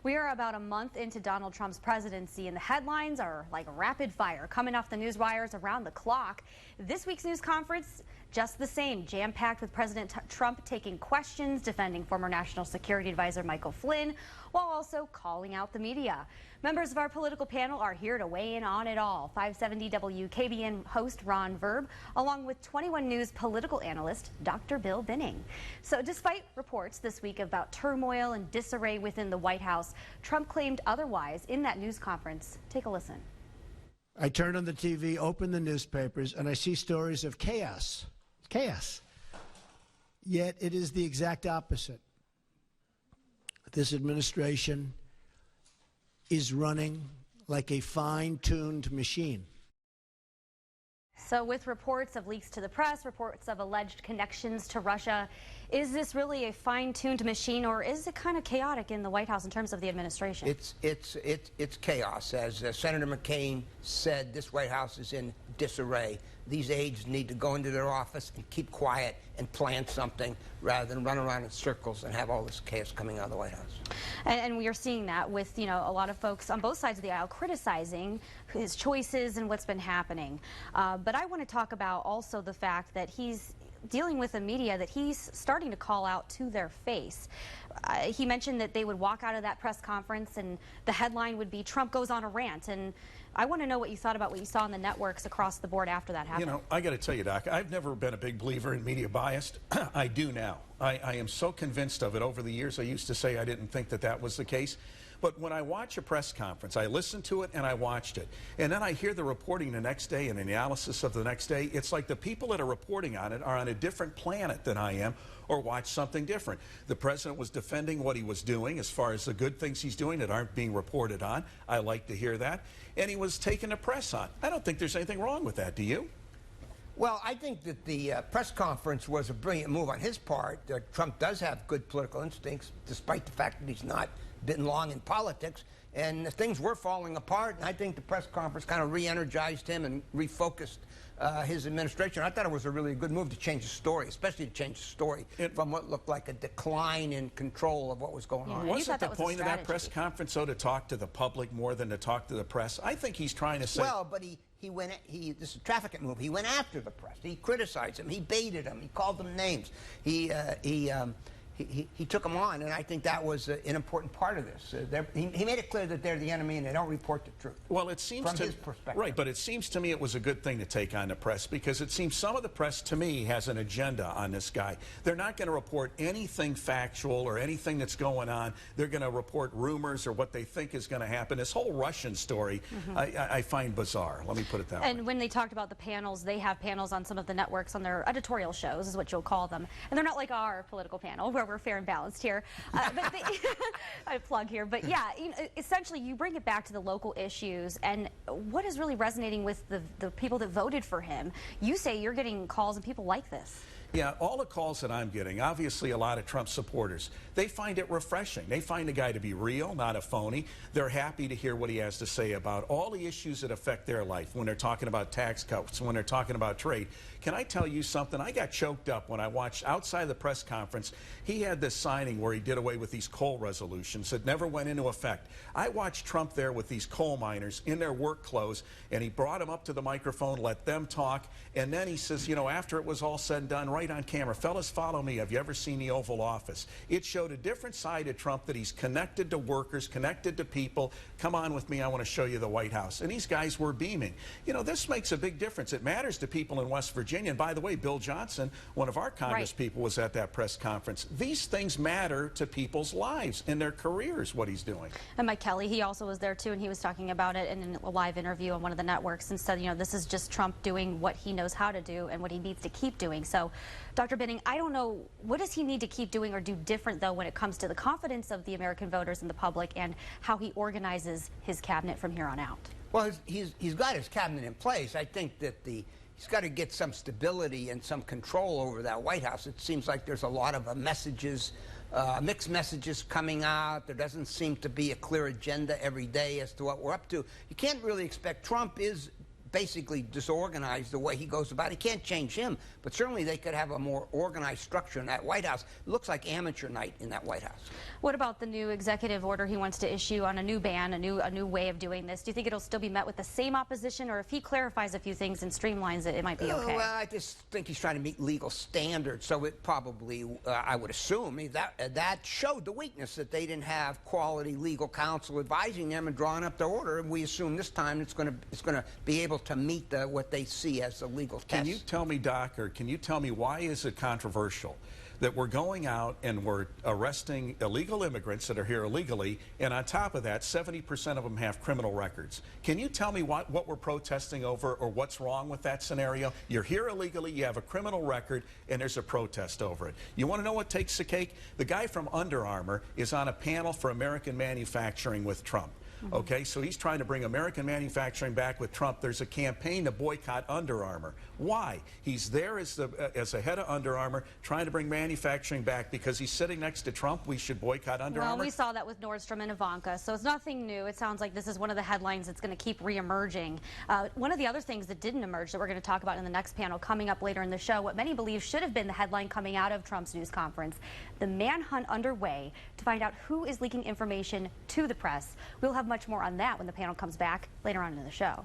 We are about a month into Donald Trump's presidency, and the headlines are like rapid fire, coming off the news wires around the clock. This week's news conference, just the same, jam-packed with President Trump taking questions, defending former National Security Advisor Michael Flynn, while also calling out the media. Members of our political panel are here to weigh in on it all. 570 WKBN host Ron Verb, along with 21 News political analyst Dr. Bill Binning. So despite reports this week about turmoil and disarray within the White House, Trump claimed otherwise in that news conference. Take a listen. I turn on the TV, open the newspapers, and I see stories of chaos. Chaos. Yet it is the exact opposite. This administration is running like a fine-tuned machine. So with reports of leaks to the press, reports of alleged connections to Russia, is this really a fine-tuned machine, or is it kind of chaotic in the White House in terms of the administration? It's chaos. As Senator McCain said, this White House is in disarray. These aides need to go into their office and keep quiet and plan something rather than run around in circles and have all this chaos coming out of the White House. And we are seeing that with, a lot of folks on both sides of the aisle criticizing his choices and what's been happening. But I want to talk about also the fact that he's dealing with the media that he's starting to call out to their face. He mentioned that they would walk out of that press conference and the headline would be Trump goes on a rant. And I want to know what you thought about what you saw on the networks across the board after that happened. I got to tell you, Doc, I've never been a big believer in media bias. I do now. I am so convinced of it. Over the years, I used to say I didn't think that that was the case. But when I watch a press conference, I listen to it and I watched it. And then I hear the reporting the next day and the analysis of the next day. It's like the people that are reporting on it are on a different planet than I am or watch something different. The president was defending what he was doing as far as the good things he's doing that aren't being reported on. I like to hear that. And he was taking the press on. I don't think there's anything wrong with that. Do you? Well, I think that the press conference was a brilliant move on his part. Trump does have good political instincts, despite the fact that he's not been long in politics, and things were falling apart, and I think the press conference kind of re-energized him and refocused his administration. I thought it was a really good move to change the story, especially to change the story from what looked like a decline in control of what was going on. Wasn't the point of that press conference, though, to talk to the public more than to talk to the press? I think he's trying to say... Well, but this is a trafficking move. He went after the press. He criticized them. He baited them. He called them names. He took them on, and I think that was an important part of this. He made it clear that they're the enemy and they don't report the truth. Well, it seems from his perspective. Right, but it seems to me it was a good thing to take on the press, because it seems some of the press, to me, has an agenda on this guy. They're not going to report anything factual or anything that's going on. They're going to report rumors or what they think is going to happen. This whole Russian story, I find bizarre. Let me put it that way. And when they talked about the panels, they have panels on some of the networks on their editorial shows, is what you'll call them. And they're not like our political panel, where we're fair and balanced here. But I plug here. But yeah, essentially you bring it back to the local issues and what is really resonating with the people that voted for him. You say you're getting calls and people like this. Yeah, all the calls that I'm getting, obviously a lot of Trump supporters, they find it refreshing. They find the guy to be real, not a phony. They're happy to hear what he has to say about all the issues that affect their life when they're talking about tax cuts, when they're talking about trade. Can I tell you something? I got choked up when I watched outside the press conference. He had this signing where he did away with these coal resolutions that never went into effect. I watched Trump there with these coal miners in their work clothes, and he brought them up to the microphone, let them talk, and then he says, after it was all said and done, right on camera, fellas, follow me. Have you ever seen the Oval Office? It showed a different side of Trump, that he's connected to workers, connected to people. Come on with me, I want to show you the White House. And these guys were beaming. This makes a big difference. It matters to people in West Virginia. And by the way, Bill Johnson, one of our Congress people, was at that press conference. These things matter to people's lives and their careers, what he's doing. And Mike Kelly, he also was there too, and he was talking about it in a live interview on one of the networks and said, this is just Trump doing what he knows how to do and what he needs to keep doing. So, Dr. Binning, I don't know, what does he need to keep doing or do different, though, when it comes to the confidence of the American voters and the public and how he organizes his cabinet from here on out? Well, he's got his cabinet in place. I think that he's got to get some stability and some control over that White House. It seems like there's a lot of messages, mixed messages coming out. There doesn't seem to be a clear agenda every day as to what we're up to. You can't really expect. Trump is basically disorganized the way he goes about it. He can't change him, but certainly they could have a more organized structure in that White House. It looks like amateur night in that White House. What about the new executive order he wants to issue on a new ban, a new way of doing this? Do you think it'll still be met with the same opposition, or if he clarifies a few things and streamlines it, it might be okay? Well, I just think he's trying to meet legal standards, so it probably, I would assume, that showed the weakness that they didn't have quality legal counsel advising them and drawing up the order. And we assume this time it's going to be able to meet what they see as the legal test. Can you tell me, Doc, or can you tell me why is it controversial that we're going out and we're arresting illegal immigrants that are here illegally, and on top of that, 70% of them have criminal records? Can you tell me what we're protesting over, or what's wrong with that scenario? You're here illegally, you have a criminal record, and there's a protest over it. You want to know what takes the cake? The guy from Under Armour is on a panel for American manufacturing with Trump. Okay, so he's trying to bring American manufacturing back with Trump. There's a campaign to boycott Under Armour. Why? He's there as the head of Under Armour, trying to bring manufacturing back because he's sitting next to Trump. We should boycott Under Armour. Well, we saw that with Nordstrom and Ivanka, so it's nothing new. It sounds like this is one of the headlines that's going to keep reemerging. One of the other things that didn't emerge that we're going to talk about in the next panel coming up later in the show, what many believe should have been the headline coming out of Trump's news conference, the manhunt underway to find out who is leaking information to the press. We'll have much more on that when the panel comes back later on in the show.